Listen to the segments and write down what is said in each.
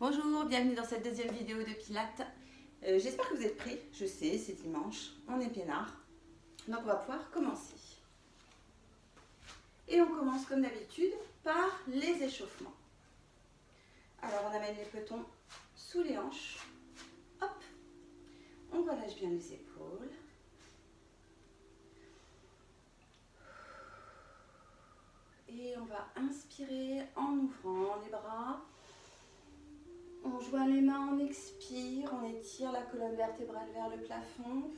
Bonjour, bienvenue dans cette deuxième vidéo de Pilates. J'espère que vous êtes prêts. Je sais, c'est dimanche, on est peinard. Donc on va pouvoir commencer. Et on commence comme d'habitude par les échauffements. Alors on amène les petons sous les hanches. Hop, on relâche bien les épaules. Et on va inspirer en ouvrant les bras. On joint les mains, on expire, on étire la colonne vertébrale vers le plafond.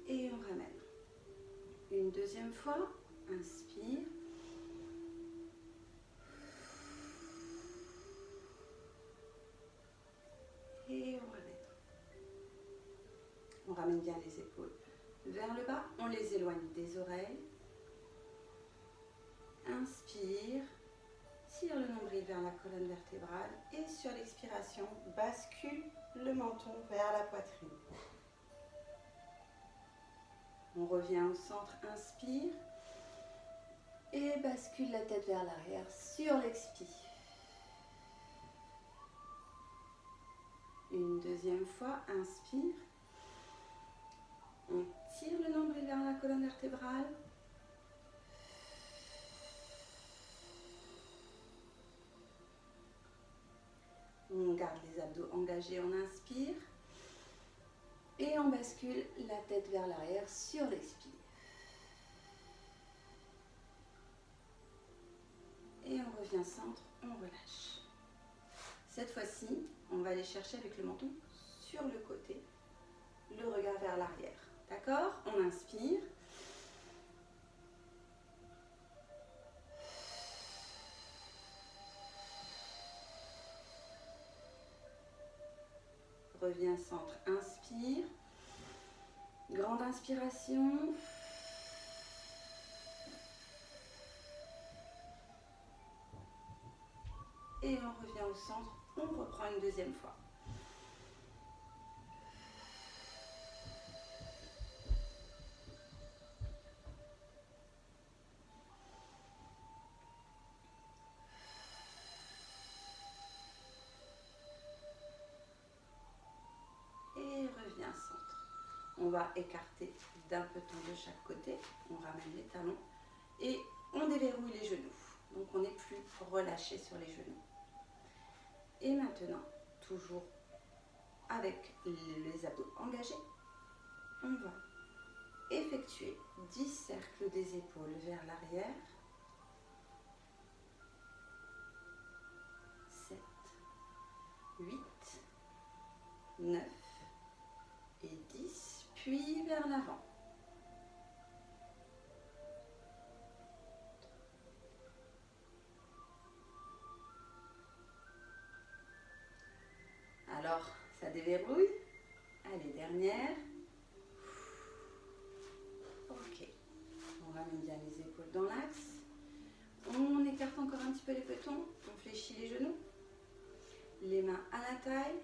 Et on ramène. Une deuxième fois, inspire. Et on ramène. On ramène bien les épaules vers le bas, on les éloigne des oreilles. Inspire. Tire le nombril vers la colonne vertébrale et sur l'expiration, bascule le menton vers la poitrine. On revient au centre, inspire et bascule la tête vers l'arrière sur l'expire. Une deuxième fois, inspire. On tire le nombril vers la colonne vertébrale. On garde les abdos engagés, on inspire. Et on bascule la tête vers l'arrière sur l'expire. Et on revient centre, on relâche. Cette fois-ci, on va aller chercher avec le menton sur le côté, le regard vers l'arrière. D'accord? On inspire. Reviens centre, inspire. Grande inspiration. Et on revient au centre, on reprend une deuxième fois. Et reviens centre. On va écarter d'un peloton de chaque côté. On ramène les talons et on déverrouille les genoux. Donc on n'est plus relâché sur les genoux. Et maintenant, toujours avec les abdos engagés, on va effectuer 10 cercles des épaules vers l'arrière. 7, 8, 9 et 10, puis vers l'avant. Alors, ça déverrouille. Allez, dernière. Ok. On ramène bien les épaules dans l'axe. On écarte encore un petit peu les petons. On fléchit les genoux. Les mains à la taille.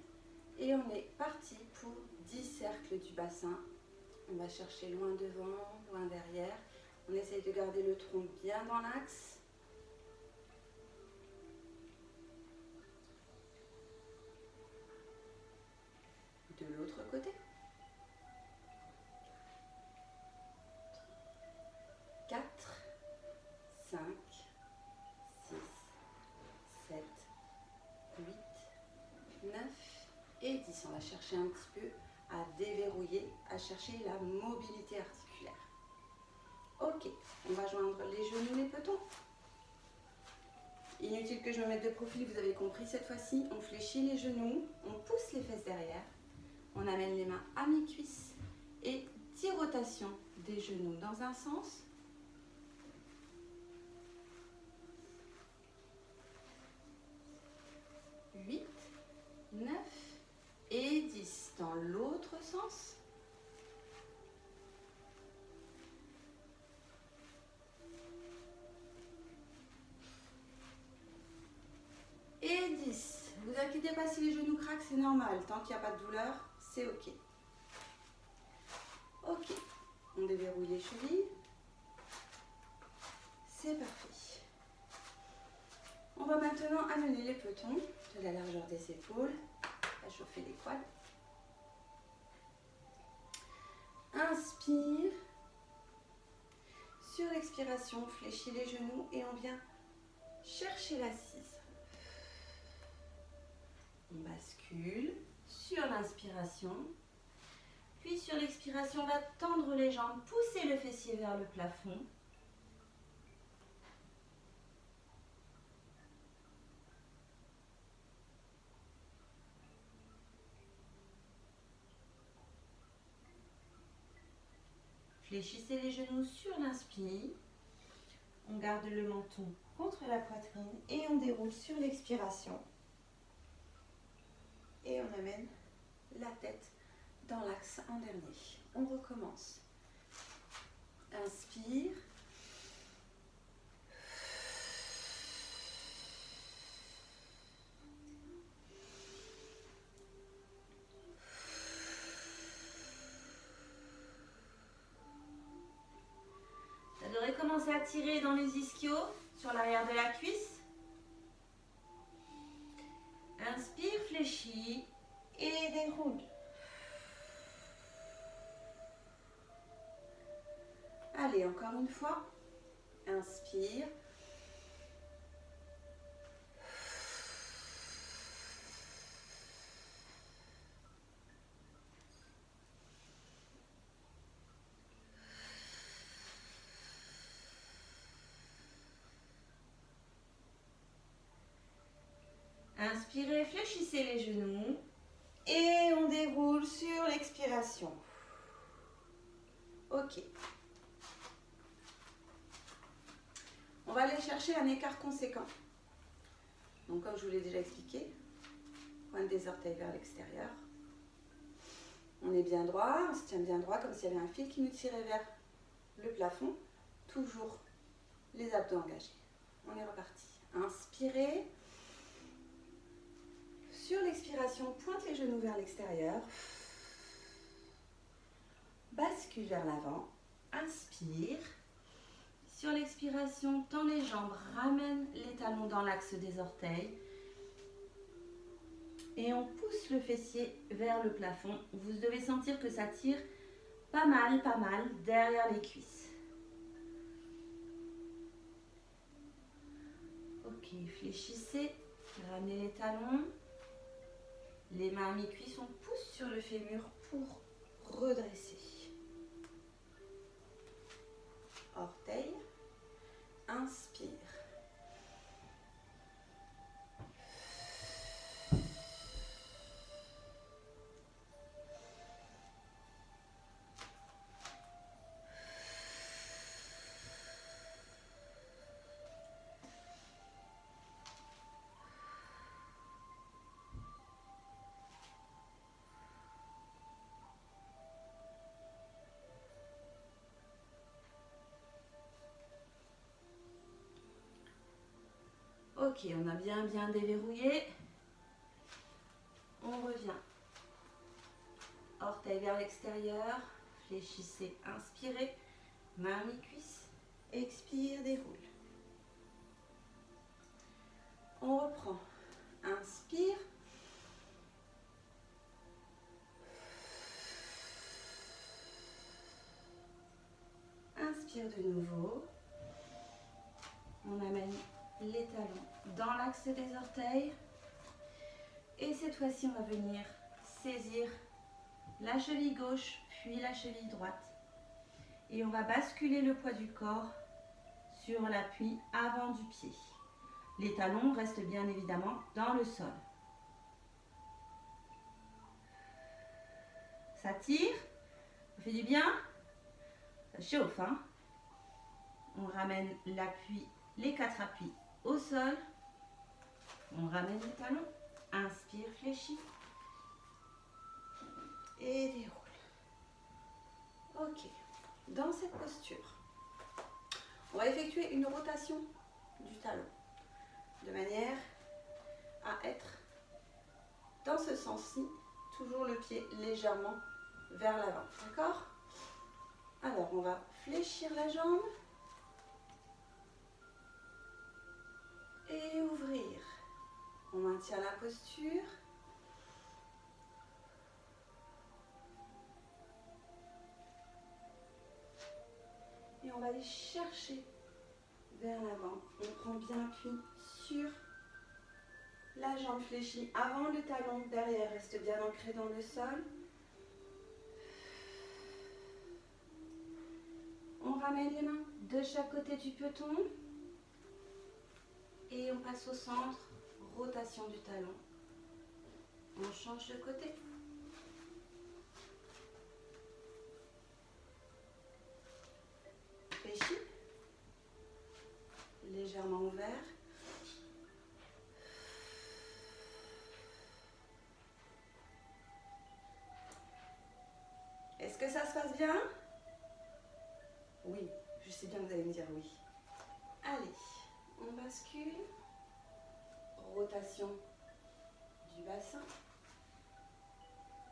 Et on est parti pour 10 cercles du bassin. On va chercher loin devant, loin derrière. On essaye de garder le tronc bien dans l'axe. De l'autre côté. 4, 5, 6, 7, 8, 9 et 10. On va chercher un petit peu à déverrouiller, à chercher la mobilité articulaire. Ok, on va joindre les genoux, les petons. Inutile que je me mette de profil, vous avez compris. Cette fois-ci, on fléchit les genoux, on pousse les fesses derrière. On amène les mains à mi-cuisse et 10 rotations des genoux dans un sens. 8, 9 et 10 dans l'autre sens. Et 10. Vous inquiétez pas si les genoux craquent, c'est normal. Tant qu'il n'y a pas de douleur, c'est ok. Ok. On déverrouille les chevilles. C'est parti. On va maintenant amener les petons de la largeur des épaules, à chauffer les quads. Inspire. Sur l'expiration, fléchis les genoux et on vient chercher l'assise. On bascule sur l'inspiration. Puis sur l'expiration, on va tendre les jambes, pousser le fessier vers le plafond. Fléchissez les genoux sur l'inspire. On garde le menton contre la poitrine et on déroule sur l'expiration. Et on amène la tête dans l'axe en dernier. On recommence. Inspire. Ça devrait commencer à tirer dans les ischios, sur l'arrière de la cuisse. Inspire, fléchis et déroule. Allez, encore une fois. Inspire. Inspirez, fléchissez les genoux et on déroule sur l'expiration. Ok. On va aller chercher un écart conséquent. Donc comme je vous l'ai déjà expliqué, pointe des orteils vers l'extérieur. On est bien droit, on se tient bien droit comme s'il y avait un fil qui nous tirait vers le plafond. Toujours les abdos engagés. On est reparti. Inspirez. Sur l'expiration, pointe les genoux vers l'extérieur. Bascule vers l'avant. Inspire. Sur l'expiration, tends les jambes, ramène les talons dans l'axe des orteils. Et on pousse le fessier vers le plafond. Vous devez sentir que ça tire pas mal derrière les cuisses. Ok, fléchissez, ramenez les talons. Les mains à mi-cuisse, on pousse sur le fémur pour redresser. Orteils. Inspire. Ok, on a bien déverrouillé. On revient. Orteils vers l'extérieur. Fléchissez, inspirez. Main à mi-cuisse. Expire, déroule. On reprend. Inspire. Inspire de nouveau. On amène les talons dans l'axe des orteils. Et cette fois-ci, on va venir saisir la cheville gauche, puis la cheville droite. Et on va basculer le poids du corps sur l'appui avant du pied. Les talons restent bien évidemment dans le sol. Ça tire, ça fait du bien, ça chauffe, hein? On ramène l'appui, les 4 appuis au sol. On ramène les talons. Inspire, fléchis. Et déroule. Ok. Dans cette posture, on va effectuer une rotation du talon de manière à être dans ce sens-ci, toujours le pied légèrement vers l'avant. D'accord? Alors, on va fléchir la jambe et ouvrir. maintient la posture. Et on va aller chercher vers l'avant. On prend bien appui sur la jambe fléchie avant le talon. Derrière, reste bien ancré dans le sol. On ramène les mains de chaque côté du peloton. Et on passe au centre. Rotation du talon. On change de côté. Fléchi. Légèrement ouvert. Est-ce que ça se passe bien? Oui, je sais bien que vous allez me dire oui. Allez, on bascule. Rotation du bassin.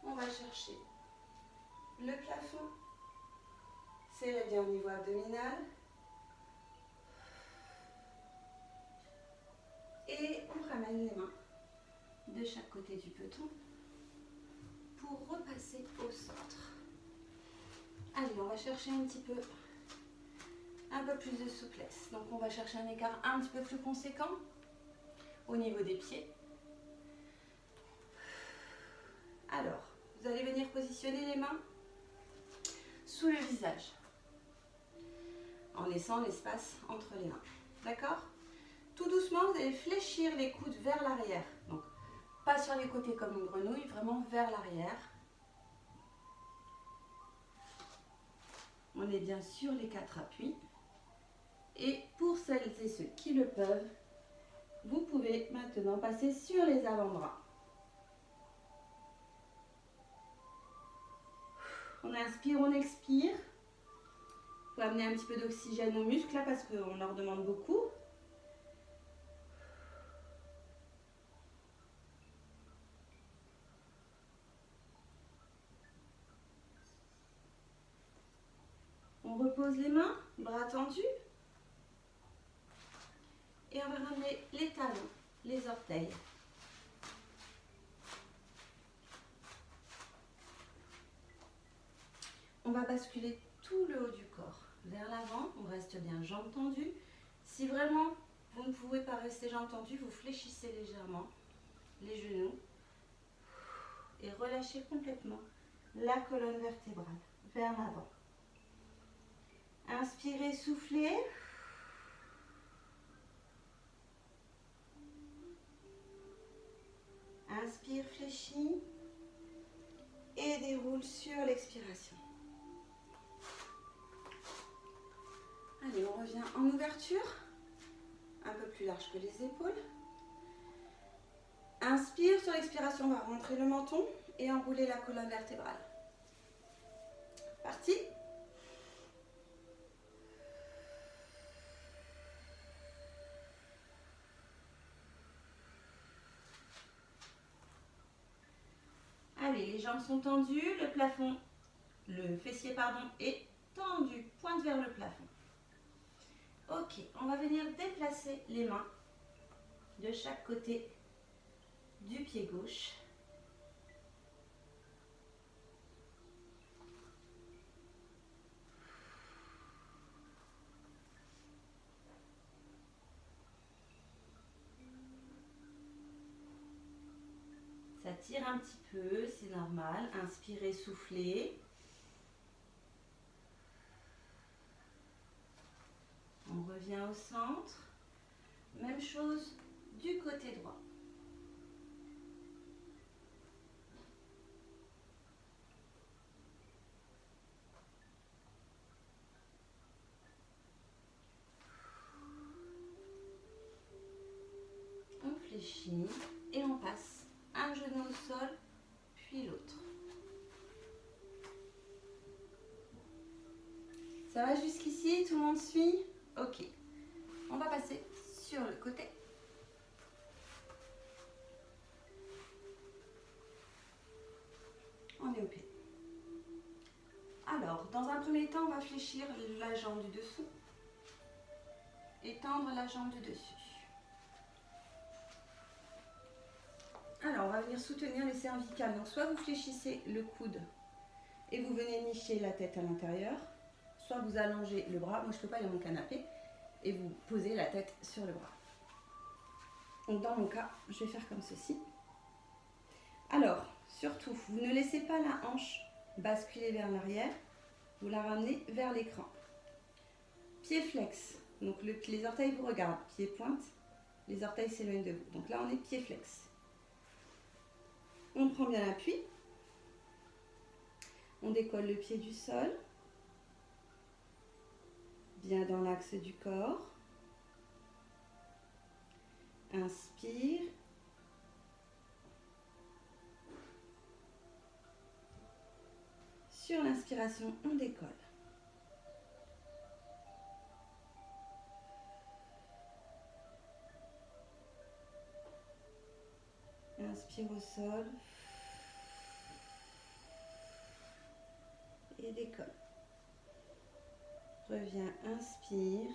On va chercher le plafond. Serrez bien au niveau abdominal. Et on ramène les mains de chaque côté du peloton pour repasser au centre. Allez, on va chercher un peu plus de souplesse. Donc on va chercher un écart un petit peu plus conséquent au niveau des pieds. Alors, vous allez venir positionner les mains sous le visage en laissant l'espace entre les mains. D'accord? Tout doucement, vous allez fléchir les coudes vers l'arrière. Donc, pas sur les côtés comme une grenouille, vraiment vers l'arrière. On est bien sur les 4 appuis. Et pour celles et ceux qui le peuvent, vous pouvez maintenant passer sur les avant-bras. On inspire, on expire. Il faut amener un petit peu d'oxygène aux muscles là parce qu'on leur demande beaucoup. On repose les mains, bras tendus. Et on va ramener les talons, les orteils. On va basculer tout le haut du corps vers l'avant. On reste bien jambes tendues. Si vraiment vous ne pouvez pas rester jambes tendues, vous fléchissez légèrement les genoux et relâchez complètement la colonne vertébrale vers l'avant. Inspirez, soufflez. Inspire, fléchis et déroule sur l'expiration. Allez, on revient en ouverture, un peu plus large que les épaules. Inspire, sur l'expiration, on va rentrer le menton et enrouler la colonne vertébrale. Parti. Allez, les jambes sont tendues, le fessier est tendu, pointe vers le plafond. Ok, on va venir déplacer les mains de chaque côté du pied gauche. Ça tire un petit peu, c'est normal. Inspirez, soufflez. On revient au centre. Même chose du côté droit. On fléchit et on passe un genou au sol, puis l'autre. Ça va jusqu'ici? Tout le monde suit? Ok. On va passer sur le côté. On est au pied. Alors, dans un premier temps, on va fléchir la jambe du dessous et tendre la jambe du dessus. venir soutenir les cervicales. Donc soit vous fléchissez le coude et vous venez nicher la tête à l'intérieur, soit vous allongez le bras, moi je ne peux pas, il y a mon canapé, et vous posez la tête sur le bras. Donc dans mon cas, je vais faire comme ceci. Alors, surtout, vous ne laissez pas la hanche basculer vers l'arrière, vous la ramenez vers l'écran. Pied flex, donc les orteils vous regardent, pied pointe, les orteils s'éloignent de vous. Donc là, on est pied flex. On prend bien l'appui. On décolle le pied du sol. Bien dans l'axe du corps. Inspire. Sur l'inspiration, on décolle. Inspire au sol. Et décolle. Reviens, inspire.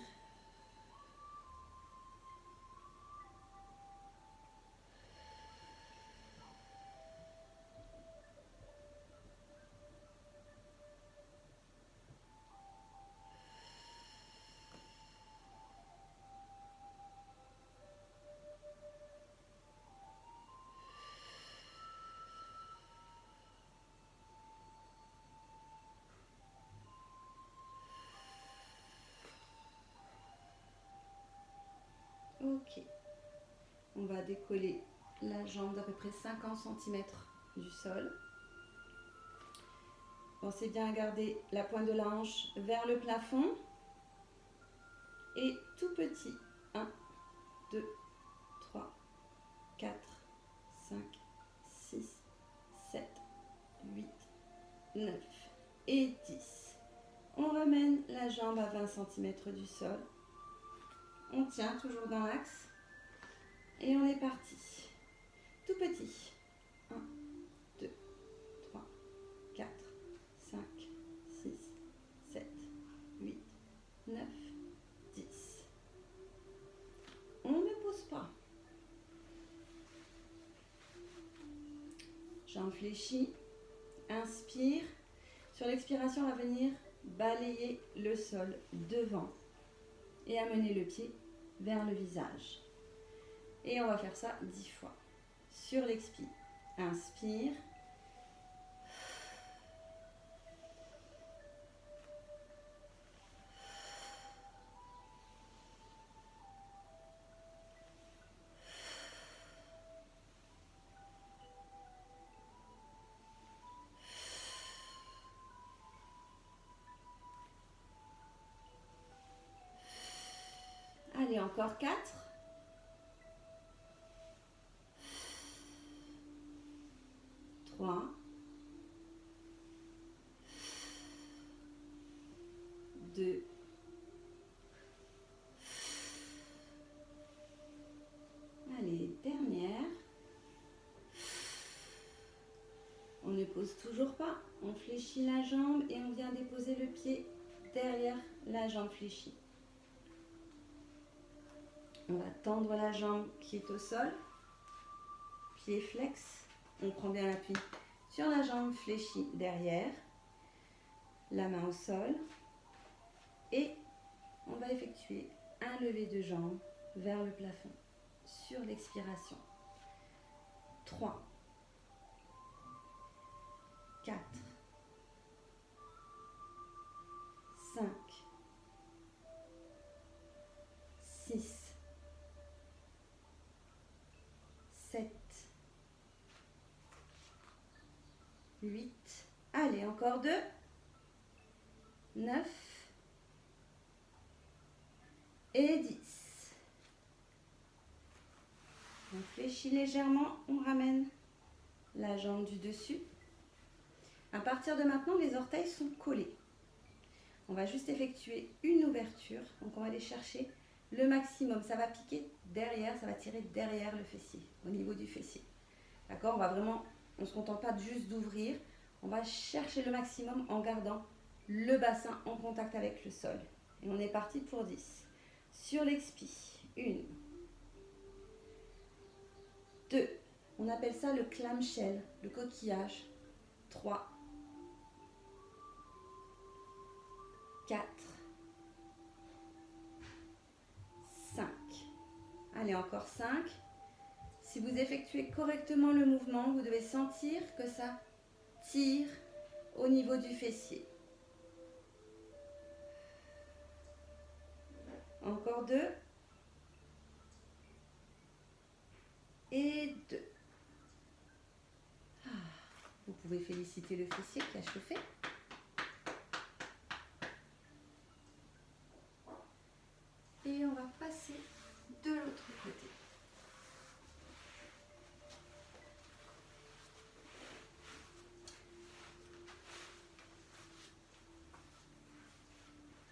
Ok. On va décoller la jambe d'à peu près 50 cm du sol. Pensez bien à garder la pointe de la hanche vers le plafond. Et tout petit. 1, 2, 3, 4, 5, 6, 7, 8, 9 et 10. On ramène la jambe à 20 cm du sol. On tient toujours dans l'axe. Et on est parti. Tout petit. 1, 2, 3, 4, 5, 6, 7, 8, 9, 10. On ne pose pas. Jambes fléchies. Inspire. Sur l'expiration, on va venir balayer le sol devant et amener le pied vers le visage. Et on va faire ça 10 fois. Sur l'expire, inspire. Allez, encore 4. 3. 2. Allez, dernière. On ne pose toujours pas. On fléchit la jambe et on vient déposer le pied derrière la jambe fléchie. On va tendre la jambe qui est au sol. Pied flex. On prend bien l'appui sur la jambe fléchie derrière. La main au sol. Et on va effectuer un lever de jambe vers le plafond sur l'expiration. 3, 4, 5, 6, 7, 8. Allez, encore 2. 9 et 10. On fléchit légèrement, on ramène la jambe du dessus. À partir de maintenant, les orteils sont collés. On va juste effectuer une ouverture. Donc on va aller chercher le maximum. Ça va piquer derrière, ça va tirer derrière le fessier, au niveau du fessier. D'accord? On va vraiment, on ne se contente pas juste d'ouvrir. On va chercher le maximum en gardant le bassin en contact avec le sol. Et on est parti pour 10. Sur l'expi, 1, 2, On appelle ça le clamshell, le coquillage. 3, 4, 5. Allez, encore 5. Si vous effectuez correctement le mouvement, vous devez sentir que ça tire au niveau du fessier. Encore 2. Et 2. Vous pouvez féliciter le fessier qui a chauffé. Et on va passer de l'autre côté.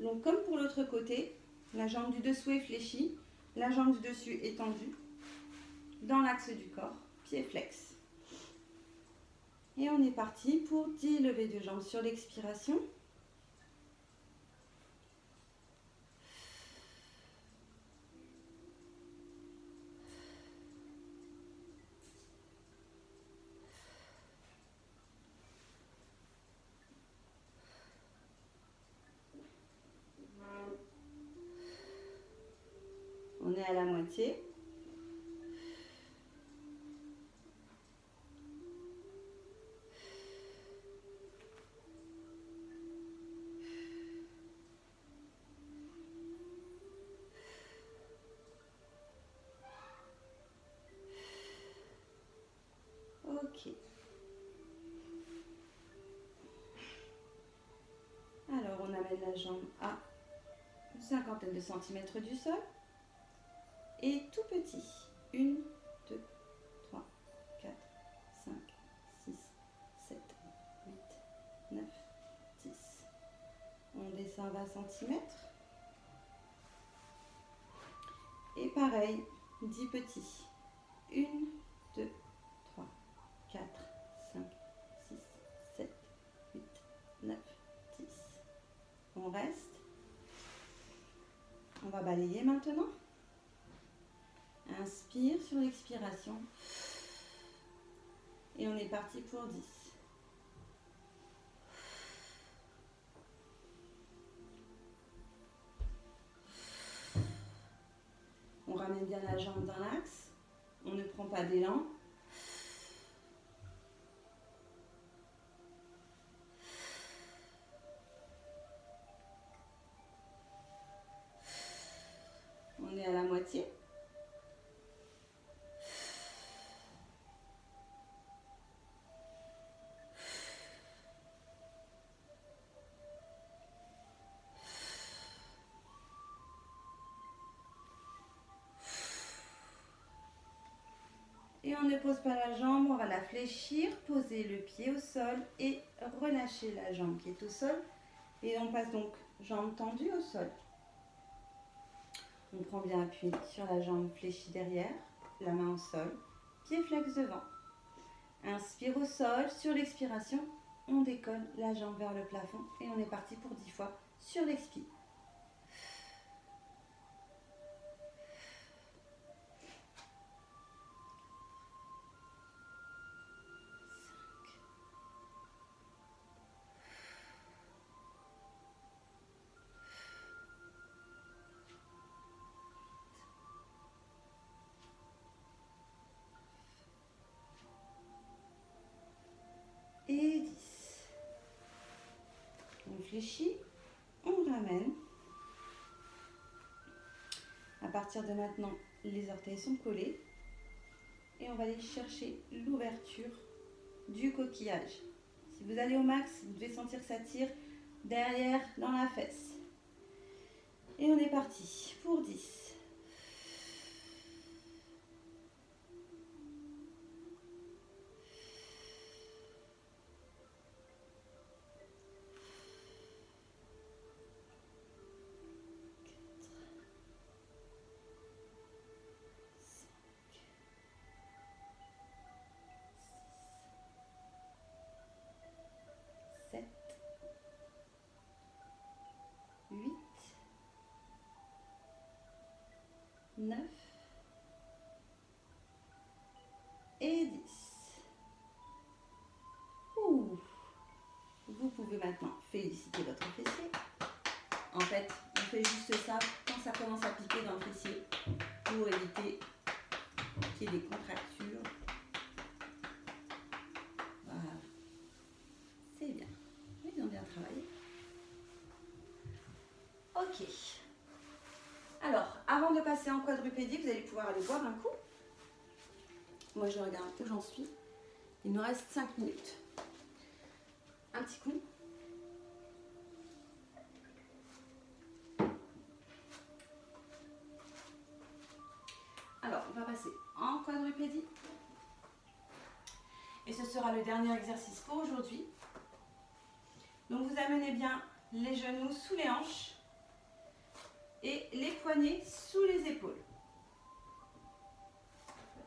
Donc comme pour l'autre côté, la jambe du dessous est fléchie, la jambe du dessus est tendue, dans l'axe du corps, pied flex. Et on est parti pour 10 levées de jambes sur l'expiration. On est à la moitié. Ok. Alors on amène la jambe à une cinquantaine de centimètres du sol. Et tout petit. 1, 2, 3, 4, 5, 6, 7, 8, 9, 10. On descend 20 cm. Et pareil, 10 petits. 1, 2, 3, 4, 5, 6, 7, 8, 9, 10. On reste. On va balayer maintenant. Inspire sur l'expiration. Et on est parti pour 10. On ramène bien la jambe dans l'axe. On ne prend pas d'élan. On est à la moitié. Et on ne pose pas la jambe, on va la fléchir, poser le pied au sol et relâcher la jambe qui est au sol. Et on passe donc jambe tendue au sol. On prend bien appui sur la jambe fléchie derrière, la main au sol, pied flex devant. Inspire au sol, sur l'expiration, on décolle la jambe vers le plafond et on est parti pour 10 fois sur l'expire. Et 10. On fléchit, on ramène. À partir de maintenant, les orteils sont collés. Et on va aller chercher l'ouverture du coquillage. Si vous allez au max, vous devez sentir que ça tire derrière dans la fesse. Et on est parti pour 10. Huit, 9, et 10. Ouh. Vous pouvez maintenant féliciter votre fessier. En fait, on fait juste ça quand ça commence à piquer dans le fessier pour éviter qu'il y ait des contractures. Voilà. C'est bien. Ils ont bien travaillé. Ok. Alors, avant de passer en quadrupédie, vous allez pouvoir aller boire un coup. Moi, je regarde où j'en suis. Il nous reste 5 minutes. Un petit coup. Alors, on va passer en quadrupédie. Et ce sera le dernier exercice pour aujourd'hui. Donc, vous amenez bien les genoux sous les hanches et les poignets sous les épaules.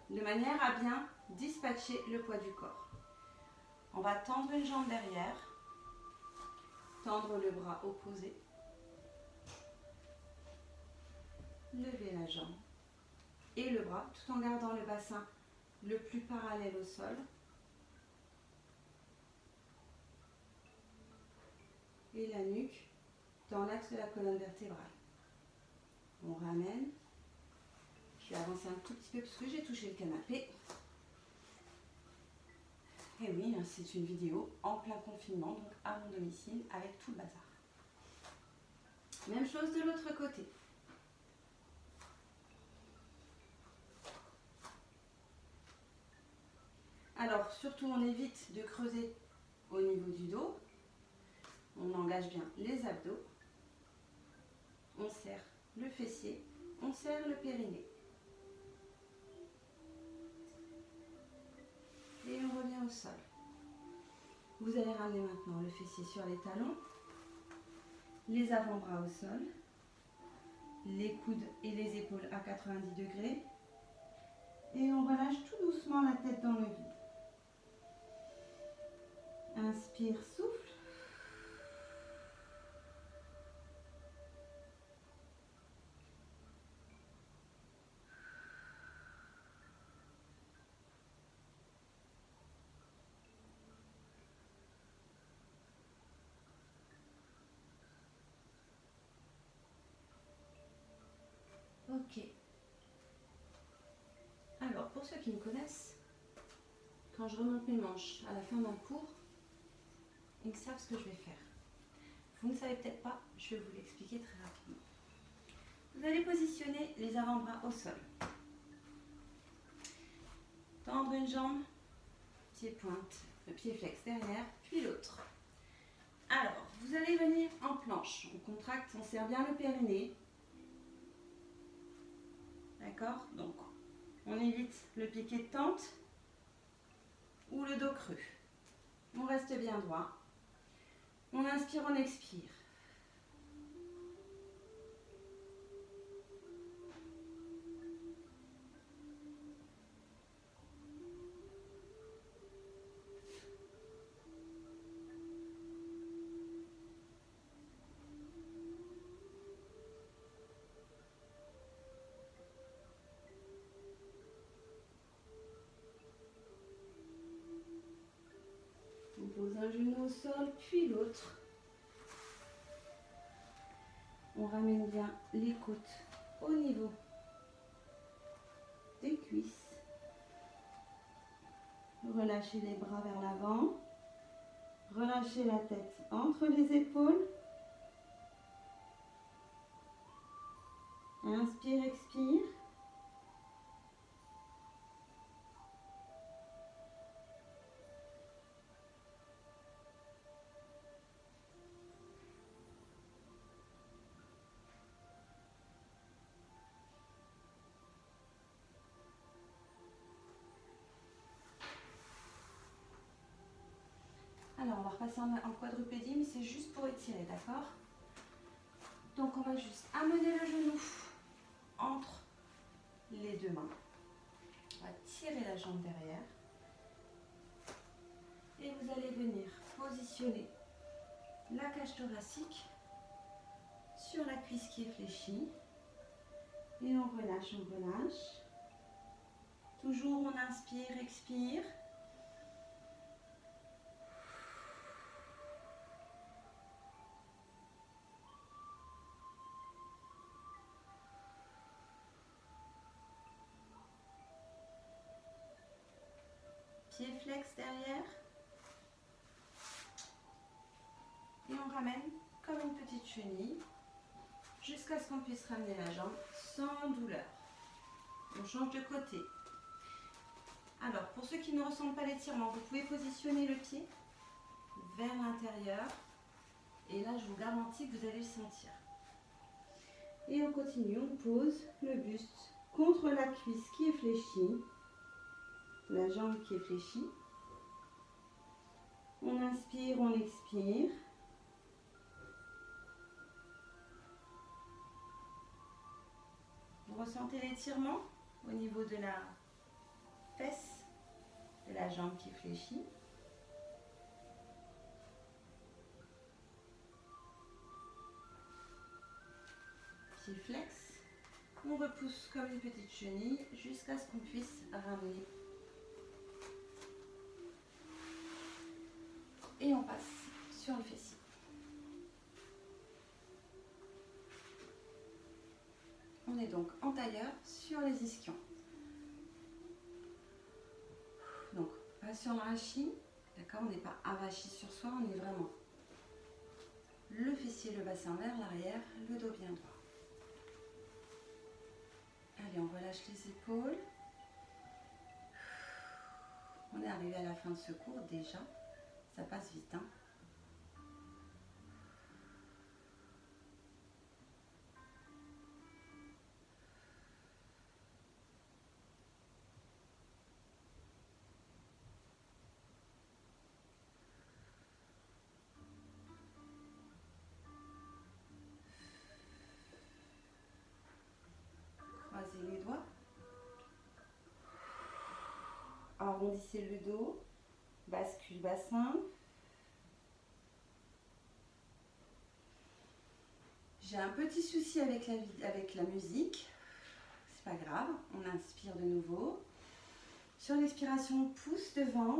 De manière à bien dispatcher le poids du corps. On va tendre une jambe derrière, tendre le bras opposé, lever la jambe et le bras tout en gardant le bassin le plus parallèle au sol. Et la nuque dans l'axe de la colonne vertébrale. On ramène. Je vais avancer un tout petit peu parce que j'ai touché le canapé. Et oui, c'est une vidéo en plein confinement, donc à mon domicile avec tout le bazar. Même chose de l'autre côté. Alors, surtout, on évite de creuser au niveau du dos. On engage bien les abdos. On serre le fessier. On serre le périnée. Et on revient au sol. Vous allez ramener maintenant le fessier sur les talons. Les avant-bras au sol. Les coudes et les épaules à 90 degrés. Et on relâche tout doucement la tête dans le vide. Inspire, souffle. Ok. Alors, pour ceux qui me connaissent, quand je remonte mes manches à la fin d'un cours, ils savent ce que je vais faire. Vous ne savez peut-être pas, je vais vous l'expliquer très rapidement. Vous allez positionner les avant-bras au sol. Tendre une jambe, pied pointe, le pied flex derrière, puis l'autre. Alors, vous allez venir en planche. On contracte, on serre bien le périnée. D'accord? Donc, on évite le piqué de tente ou le dos creux. On reste bien droit. On inspire, on expire. On pose un genou au sol, puis l'autre. On ramène bien les côtes au niveau des cuisses. Relâchez les bras vers l'avant. Relâchez la tête entre les épaules. Inspire, expire. Alors, on va repasser en quadrupédie, mais c'est juste pour étirer, d'accord? Donc, on va juste amener le genou entre les deux mains. On va tirer la jambe derrière. Et vous allez venir positionner la cage thoracique sur la cuisse qui est fléchie. Et on relâche, on relâche. Toujours on inspire, expire. Pied flex derrière. Et on ramène comme une petite chenille jusqu'à ce qu'on puisse ramener la jambe sans douleur. On change de côté. Alors, pour ceux qui ne ressentent pas l'étirement, vous pouvez positionner le pied vers l'intérieur. Et là, je vous garantis que vous allez le sentir. Et on continue, on pose le buste contre la cuisse qui est fléchie, la jambe qui est fléchie. On inspire, on expire. Vous ressentez l'étirement au niveau de la fesse, de la jambe qui fléchit. Pied flex. On repousse comme une petite chenille jusqu'à ce qu'on puisse ramener. Et on passe sur le fessier. On est donc en tailleur sur les ischions. Donc, pas sur le rachis, d'accord, on n'est pas avachi sur soi, on est vraiment le fessier, le bassin vers l'arrière, le dos bien droit. Allez, on relâche les épaules. On est arrivé à la fin de ce cours déjà, ça passe vite, hein. Croisez les doigts. Arrondissez le dos. Bascule bassin. J'ai un petit souci avec la musique. C'est pas grave. On inspire de nouveau. Sur l'expiration, pousse devant.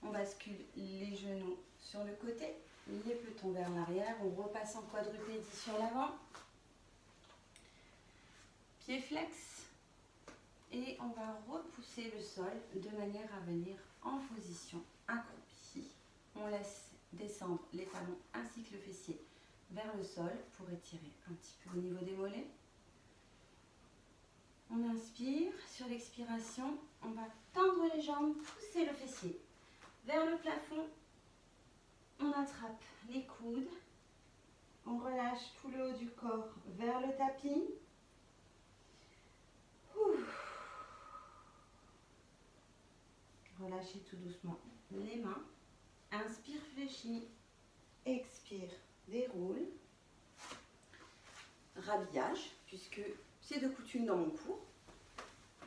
On bascule les genoux sur le côté, les petons vers l'arrière. On repasse en quadrupédie sur l'avant. Pied flex. Et on va repousser le sol de manière à venir en position accroupie. On laisse descendre les talons ainsi que le fessier vers le sol pour étirer un petit peu au niveau des mollets. On inspire. Sur l'expiration, on va tendre les jambes, pousser le fessier vers le plafond. On attrape les coudes. On relâche tout le haut du corps vers le tapis. Relâchez tout doucement les mains. Inspire, fléchis. Expire, déroule. Rhabillage, puisque c'est de coutume dans mon cours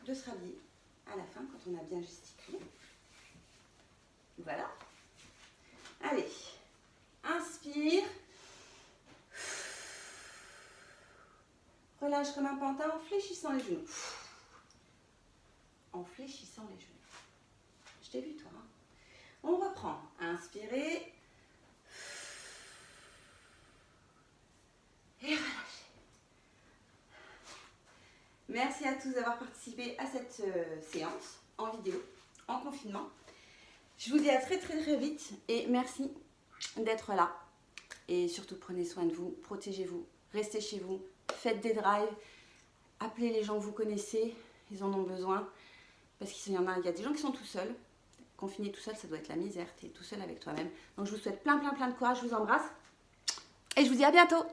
de se rhabiller à la fin quand on a bien gesticulé. Voilà. Allez, inspire. Relâche comme un pantin en fléchissant les genoux. En fléchissant les genoux. Je t'ai vu toi. Hein. On reprend. Inspirez. Et relâchez. Merci à tous d'avoir participé à cette séance en vidéo, en confinement. Je vous dis à très vite et merci d'être là. Et surtout prenez soin de vous, protégez-vous, restez chez vous, faites des drives, appelez les gens que vous connaissez, ils en ont besoin. Parce qu'il y a des gens qui sont tout seuls. Confinés tout seul, ça doit être la misère, tu es tout seul avec toi-même. Donc je vous souhaite plein de courage, je vous embrasse. Et je vous dis à bientôt.